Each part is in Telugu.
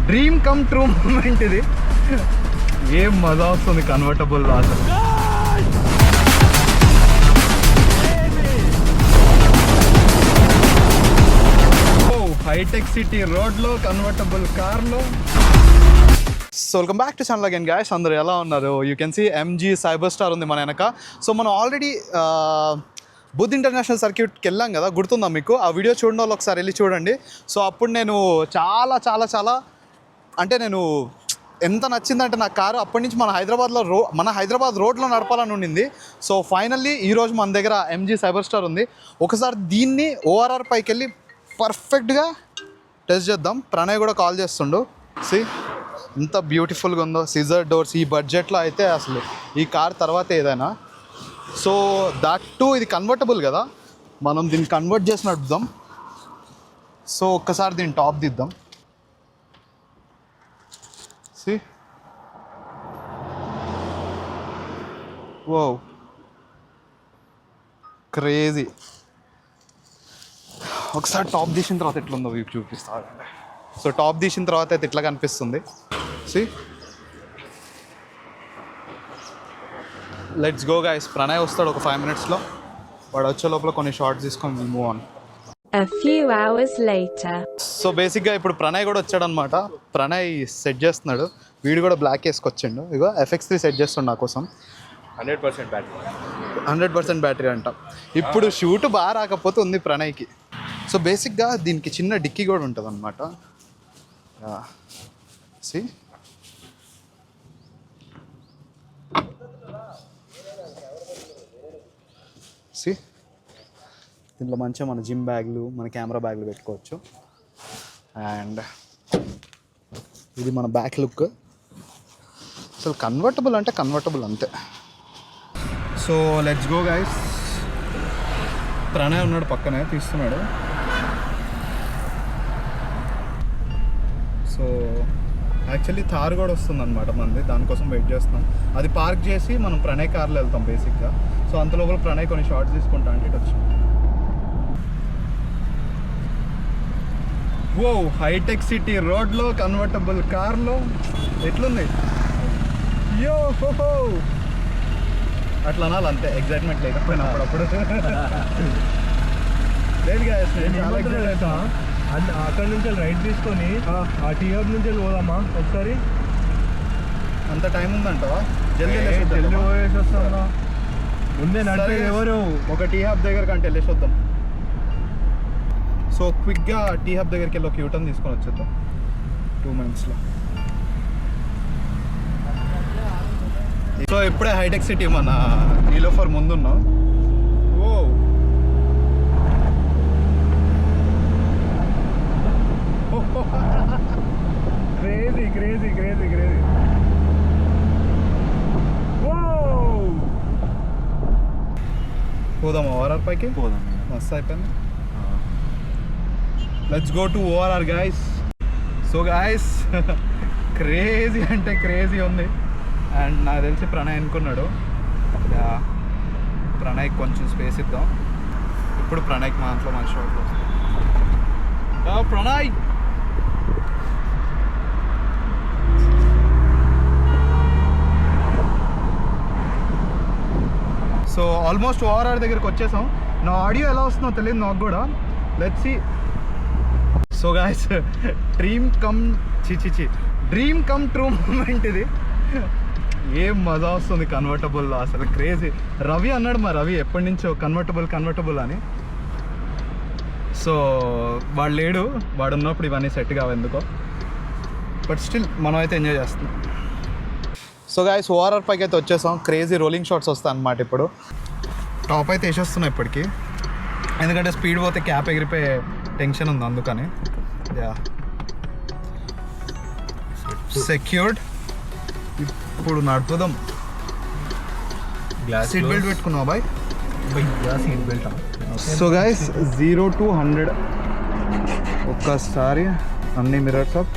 డ్రీమ్ కమ్ ట్రూ మూమెంట్ ఇది. ఏం మజా వస్తుంది కన్వర్టబుల్లో అసలు. హైటెక్ సిటీ రోడ్లో కన్వర్టబుల్ కార్లో. So welcome back to channel again guys. అందరూ ఎలా ఉన్నారు? You can see MG Cyberster ఉంది మన వెనక. సో మనం ఆల్రెడీ బుద్ధ్ ఇంటర్నేషనల్ సర్క్యూట్కి వెళ్ళాం కదా, గుర్తుందా మీకు? ఆ వీడియో చూడడం వాళ్ళు ఒకసారి వెళ్ళి చూడండి. సో అప్పుడు నేను చాలా అంటే నేను ఎంత నచ్చిందంటే నా కారు అప్పటి నుంచి మన హైదరాబాద్ రోడ్లో నడపాలని ఉండింది. సో ఫైనల్లీ ఈరోజు మన దగ్గర ఎంజీ సైబర్ స్టార్ ఉంది. ఒకసారి దీన్ని ఓఆర్ఆర్ పైకి వెళ్ళి పర్ఫెక్ట్గా టెస్ట్ చేద్దాం. ప్రణయ్ కూడా కాల్ చేస్తుండు. సి ఎంత బ్యూటిఫుల్గా ఉందో, సిజర్ డోర్స్. ఈ బడ్జెట్లో అయితే అసలు ఈ కార్ తర్వాత ఏదైనా. సో దట్ టు ఇది కన్వర్టబుల్ కదా, మనం దీన్ని కన్వర్ట్ చేసి నడుపుదాం. సో ఒక్కసారి దీన్ని టాప్ దిద్దాం. సి వో క్రేజీ. ఒకసారి టాప్ తీసిన తర్వాత ఎట్లుందో వ్యూ చూపిస్తా. సో టాప్ తీసిన తర్వాత అయితే ఇట్లా కనిపిస్తుంది. See let's go guys. Pranay వస్తాడు ఒక 5 minutesలో. వాడు వచ్చే లోపల కొన్ని షార్ట్స్ తీసుకొని will move on. A few hours later. So బేసిక్గా ఇప్పుడు ప్రణయ్ కూడా వచ్చాడనమాట. ప్రణయ్ సెట్ చేస్తున్నాడు. వీడు కూడా బ్లాక్ వేసుకొచ్చిండు. ఇగో FX3 సెట్ చేస్తుండు నా కోసం. 100% బ్యాటరీ. 100% బ్యాటరీ అంట. ఇప్పుడు షూట్ బాగా రాకపోతే ఉంది ప్రణయ్కి. సో బేసిక్గా దీనికి చిన్న డిక్కీ కూడా ఉంటుంది అనమాట. సి దీంట్లో మంచిగా మన జిమ్ బ్యాగ్లు, మన కెమెరా బ్యాగ్లు పెట్టుకోవచ్చు. అండ్ ఇది మన బ్యాక్ లుక్. అసలు కన్వర్టబుల్ అంటే కన్వర్టబుల్ అంతే. So let's go guys. Pranay ఉన్నాడు పక్కనే, తీస్తున్నాడు. సో యాక్చువల్లీ థార్ కూడా వస్తుంది అనమాట మనది, దానికోసం వెయిట్ చేస్తున్నాం. అది పార్క్ చేసి మనం ప్రణయ్ కార్లో వెళ్తాం బేసిక్గా. సో అంత లోపల ప్రణయ్ కొన్ని షార్ట్స్ తీసుకుంటా అంటే ఇటు వచ్చింది. ఓ హైటెక్ సిటీ రోడ్లో కన్వర్టబుల్ కార్లో ఎట్లుంది? యో హో అట్లా అనాలి అంతే, ఎగ్జైట్మెంట్ లేకపోయినా అప్పుడప్పుడు. లేదు అక్కడ నుంచి రైట్ తీసుకొని ఆ టీ హబ్ నుంచి పోదామా ఒకసారి? అంత టైం ఉందంటావా? జల్దీ పోయేసి వస్తామా? ముందే నడిపే ఎవరు ఒక టీ హబ్ దగ్గర కంటే వెళ్ళేసి వద్దాం. సో క్విక్గా టీ హబ్ దగ్గరికి వెళ్ళి ఒక యూటర్న్ తీసుకొని వచ్చేద్దాం 2 minutesలో. సో ఇప్పుడే హైటెక్ సిటీ మన నీలోఫర్ ముందున్నాం. ఓ క్రేజీ క్రేజీ క్రేజీ క్రేజీ. పోదామా ఓఆర్ఆర్ పైకి? పోదాం. మస్తు అయిపోయింది. Let's go to ORR guys. So guys crazy అంటే క్రేజీ ఉంది. అండ్ నాకు తెలిసి ప్రణయ్ అనుకున్నాడు. ప్రణయ్కి కొంచెం స్పేస్ ఇద్దాం. ఇప్పుడు ప్రణయ్కి మా ఇంట్లో మంచి షాట్లు వస్తాయి. ప్రణయ్ సో ఆల్మోస్ట్ ఓఆర్ఆర్ దగ్గరికి వచ్చేసాం. నా ఆడియో ఎలా వస్తుందో తెలియదు నాకు కూడా. Let's see. So guys dream come true moment ఇది. ఏం మజా వస్తుంది కన్వర్టబుల్లో అసలు, క్రేజీ. రవి అన్నాడు, మా రవి ఎప్పటి నుంచో కన్వర్టబుల్ అని. సో వాడు లేడు, వాడు ఉన్నప్పుడు ఇవన్నీ సెట్ కావు ఎందుకో. బట్ స్టిల్ మనం అయితే ఎంజాయ్ చేస్తున్నాం. సో గాయస్ ఓఆర్ఆర్ పైకి అయితే వచ్చేసాం. క్రేజీ రోలింగ్ షాట్స్ వస్తాయి అన్నమాట. ఇప్పుడు టాప్ అయితే వేసేస్తున్నాయి ఇప్పటికి, ఎందుకంటే స్పీడ్ పోతే క్యాప్ ఎగిరిపోయే టెన్షన్ ఉంది అందుకని. Yeah secured. ఇప్పుడు నడుపుదాం. సీట్ బెల్ట్ పెట్టుకున్నావా boy? Seat belt. So guys 0 to 100 ఒక్కసారి అన్ని mirrors up.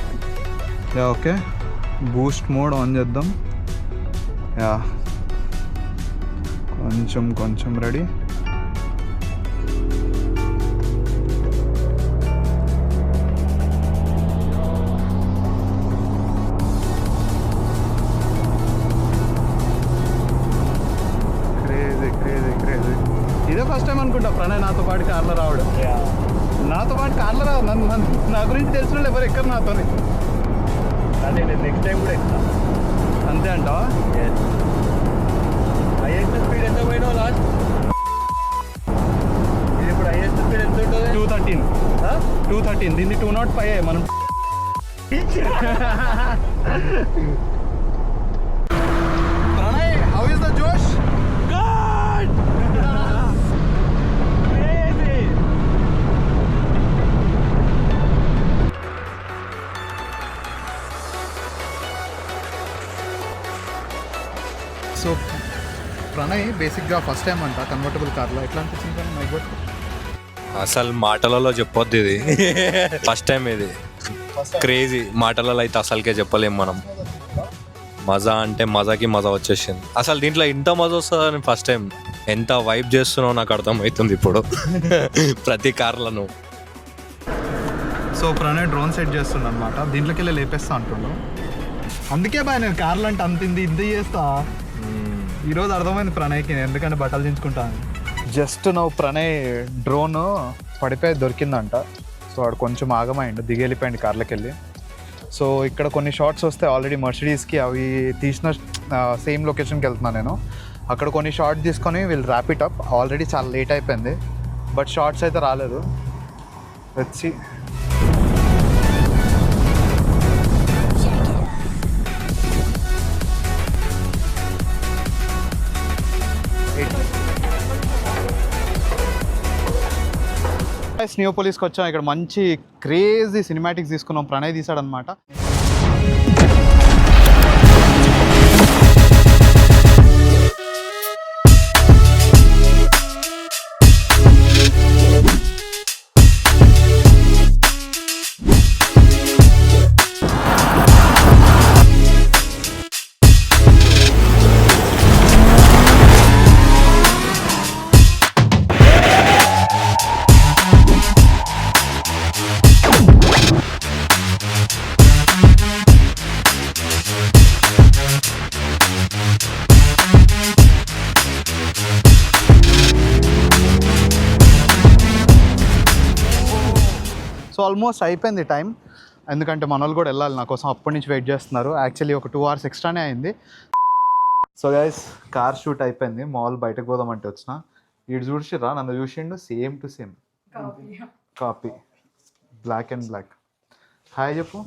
Yeah okay. Boost mode on చేద్దాం. యా కొంచెం రెడీ. అనుకుంటా ప్రణయ్ నాతో పాటు కార్లో రావడం. నాతో పాటు కార్లో రావు, నా గురించి తెలిసిన వాళ్ళు ఎవరు ఎక్కరు నాతోని. అదే నేను నెక్స్ట్ టైం కూడా ఎక్కుతా. అంతే అంటావా? హైయెస్ట్ స్పీడ్ ఎంత పోయినావు లాస్ట్? ఇది ఇప్పుడు హైయెస్ట్ స్పీడ్ ఎంత ఉంటుంది? 213. దీన్ని 205 మనం. ప్రణయ్, హౌ ఇస్ ద జోష్? సో ప్రణయ్ బేసిక్గా ఫస్ట్ టైం అంట కన్వర్టబుల్ కార్లో. ఎట్లా అనిపించింది కానీ మైక్ బట్? అసలు మాటలలో చెప్పొద్దు, ఇది ఫస్ట్ టైం. ఇది క్రేజీ. మాటలలో అయితే అసలుకే చెప్పలేం మనం. మజా అంటే మజాకి మజా వచ్చేసింది. అసలు దీంట్లో ఇంత మజా వస్తుందని ఫస్ట్ టైం. ఎంత వైబ్ చేస్తున్నావు నాకు అర్థమవుతుంది ఇప్పుడు ప్రతి కార్లను. సో ప్రణయ్ డ్రోన్ సెట్ చేస్తుండ అనమాట. దీంట్లోకి వెళ్ళి లేపేస్తా అంటుండు. అందుకే బాయ్ నేను కార్లు అంటే అంత ఇంత చేస్తా. ఈరోజు అర్థమైంది ప్రణయ్కి నేను ఎందుకంటే బట్టలు దించుకుంటాను. జస్ట్ నువ్వు ప్రణయ్ డ్రోన్ పడిపోయి దొరికిందంట. సో వాడు కొంచెం ఆగమైండు, దిగి వెళ్ళిపోయింది కార్లోకి వెళ్ళి. సో ఇక్కడ కొన్ని షార్ట్స్ వస్తే ఆల్రెడీ మర్సిడీస్కి అవి తీసిన సేమ్ లొకేషన్కి వెళ్తున్నాను నేను. అక్కడ కొన్ని షార్ట్స్ తీసుకొని వీళ్ళు ర్యాప్ ఇట్ అప్. ఆల్రెడీ చాలా లేట్ అయిపోయింది, బట్ షార్ట్స్ అయితే రాలేదు. వచ్చి నియోపోలిస్కి వచ్చాం. ఇక్కడ మంచి క్రేజీ సినిమాటిక్స్ తీసుకున్నాం. ప్రణయ్ తీసాడనమాట. సో ఆల్మోస్ట్ అయిపోయింది టైం, ఎందుకంటే మన వాళ్ళు కూడా వెళ్ళాలి నా కోసం. అప్పటి నుంచి వెయిట్ చేస్తున్నారు. యాక్చువల్లీ ఒక 2 hours ఎక్స్ట్రానే అయింది. సో గైస్ కార్ షూట్ అయిపోయింది. మాల్ బయటకు పోదామంటే వచ్చిన. ఇటు చూసిరా, నన్ను చూసిండు same to same copy, black and black. Hi చెప్పు.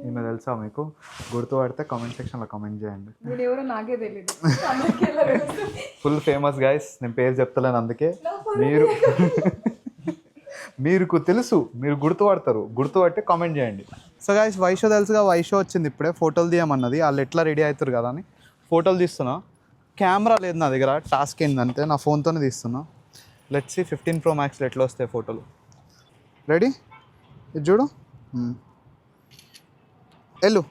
ఈమె తెలుసా మీకు? గుర్తుపడితే కామెంట్ సెక్షన్లో కామెంట్ చేయండి. ఫుల్ ఫేమస్ గైస్, నేను పేరు చెప్తలేను అందుకే. మీకు తెలుసు, మీరు గుర్తుపడతారు. గుర్తుపట్టి కామెంట్ చేయండి. సో గైస్ వైషో తెలుసుగా, వైషో వచ్చింది ఇప్పుడే. ఫోటోలు తీయమన్నది. వాళ్ళు ఎట్లా రెడీ అవుతారు కదా అని ఫోటోలు తీస్తున్నా. కెమెరా లేదు నా దగ్గర, టాస్క్ ఏంటంటే నా ఫోన్తోనే తీస్తున్నా. లెట్స్ సీ 15 Pro Maxలో ఎట్లా వస్తాయి ఫోటోలు. రెడీ? ఇది చూడు. వెళ్ళు.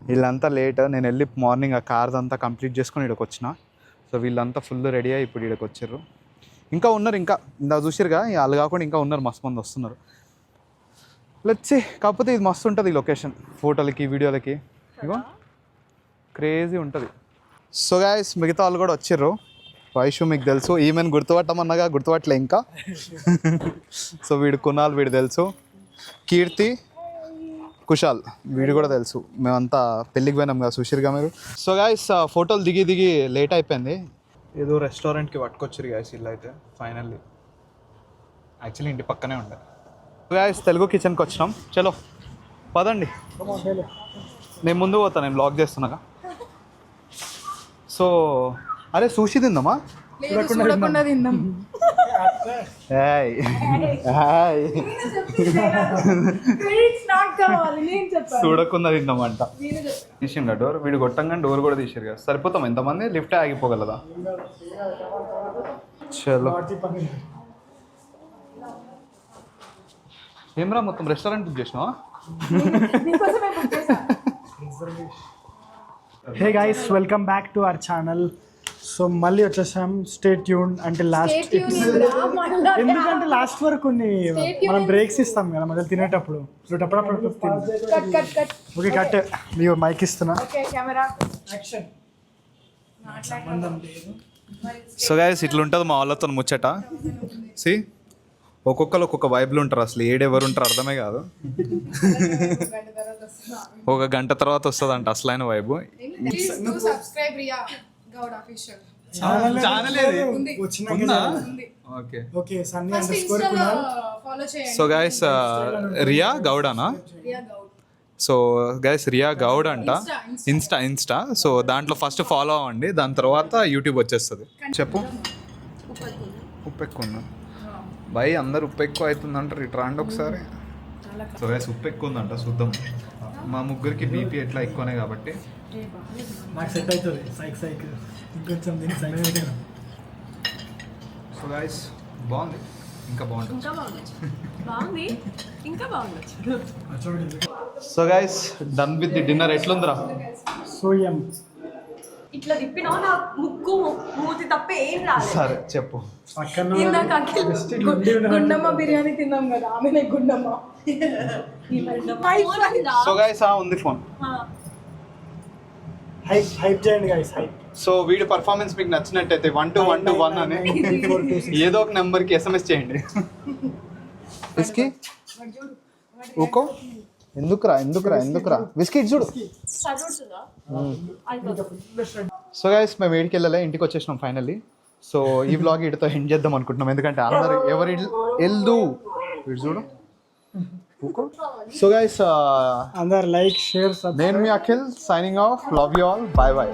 వీళ్ళంతా లేట్. నేను వెళ్ళి మార్నింగ్ ఆ కార్స్ అంతా కంప్లీట్ చేసుకొని ఇక్కడికి వచ్చిన. సో వీళ్ళంతా ఫుల్ రెడీ అయ్యి ఇప్పుడు ఇక్కడికి వచ్చారు. ఇంకా ఉన్నారు, ఇంకా ఇందా చూసిరుగా, వాళ్ళు కాకుండా ఇంకా ఉన్నారు, మస్తు మంది వస్తున్నారు. లెట్స్ కాకపోతే ఇది మస్తు ఉంటుంది ఈ లొకేషన్, ఫోటోలకి వీడియోలకి. ఇగో క్రేజీ ఉంటుంది. సో గైస్ మిగతా వాళ్ళు కూడా వచ్చారు. వైషు మీకు తెలుసు, ఈమెను గుర్తుపట్టమన్నగా గుర్తుపట్టలే ఇంకా. సో వీడు కునాల్, వీడు తెలుసు. కీర్తి, కుషాల్ వీడు కూడా తెలుసు. మేమంతా పెళ్ళికి పోయినాం కదా, చూసిరుగా మీరు. సో గైస్ ఫోటోలు దిగి దిగి లేట్ అయిపోయింది. ఏదో రెస్టారెంట్కి పట్టుకొచ్చారు గైస్ ఇల్లు అయితే ఫైనల్లీ. యాక్చువల్లీ ఇంటి పక్కనే ఉండే. గైస్ తెలుగు కిచెన్కి వచ్చినాం. చలో పదండి. నేను ముందు పోతాను, నేను బ్లాగ్ చేస్తున్నాగా. సో అరే సూషి తిందామా? చూడకుండా తిందామంట. తీసిండ డోర్, వీడు కొట్టంగానే డోర్ కూడా తీసారు కదా. సరిపోతాం ఎంతమంది? లిఫ్ట్ ఆగిపోగలదా? చలో ఏమరా మొత్తం రెస్టారెంట్ బుక్ చేసినావా? Hey guys, welcome back to our channel. So మళ్ళీ వచ్చేసాం. స్టే ట్యూన్ అంటే లాస్ట్, ఎందుకంటే లాస్ట్ వరకు కొన్ని మనం బ్రేక్స్ ఇస్తాం కదా మధ్యలో తినేటప్పుడు. ఓకే కట్, మీ మైక్ ఇస్తున్నా. సంబంధం లేదు. సో గైస్ ఇట్లా ఉంటుంది మా వాళ్ళతో ముచ్చట. సి ఒక్కొక్కరు ఒక్కొక్క వైబ్లు ఉంటారు, అసలు ఏడెవరు ఉంటారు అర్థమే కాదు. ఒక గంట తర్వాత వస్తుందంట అసలైన vibe. Subscribe Riya Goud official channel ఏది వచ్చినాక ఉందా? ఉంది. Okay. Okay Sunny first under score ఇన్స్టాలో కునాల్. ఫాలో చేయండి. సో గైస్ రియా గౌడానా? రియా గౌడ్ సో గైస్ రియా గౌడ్ అంట. ఇన్స్టా. ఇన్స్టా. సో దాంట్లో ఫస్ట్ ఫాలో అవ్వండి, దాని తర్వాత యూట్యూబ్ వచ్చేస్తుంది. చెప్పు. ఉప్పు ఎక్కువ ఉందా భయ్? అందరు ఉప్పు ఎక్కువ అవుతుంది అంటారు, ఇట్లా రండి ఒకసారి. సో గైస్ ఉప్పు ఎక్కువ ఉందంట, చూద్దాం. మా ముగ్గురికి బీపీ ఎట్లా ఎక్కువనే కాబట్టి నాకు సెట్ అవుతుంది. సైక్ ఇంకొంచెం దీనికి సైక్. సో గైస్ బాగుంది, ఇంకా బాగుంటుంది. ఇంకా బాగుండొచ్చు. So guys done with the dinner. ఎట్లుందిరా? సోయం ఇట్లా తిప్పినా నా ముక్కు మూతి తప్ప ఏం రాలేదు. సరే చెప్పు. పక్కన ఇందాక అఖిల్ గుండమ్మ బిర్యానీ తిన్నాం కదా, ఆమెనే గుండమ్మ. సో గైస్ ఉంది ఫోన్. హైప్ చేయండి guys, hype. So video performance మీకు నచ్చినట్టయితే 1 to 1 to 1 అని ఏదో ఒక నెంబర్కి SMS చేయండి. విస్కీ ఊకో. ఎందుకురా విస్కీ చూడు. సో గైస్ మేము ఏడికి వెళ్ళలే, ఇంటికి వచ్చేసినాం ఫైనల్లీ. సో ఈ వ్లాగ్ ఇటుతో ఎండ్ చేద్దాం అనుకుంటున్నాం, ఎందుకంటే అందరు ఎవరి వెళ్దు వీడు చూడు ఊకో. సో గైస్ అందరు లైక్ షేర్ నేను మీ Akhil signing off. Love you all. Bye bye.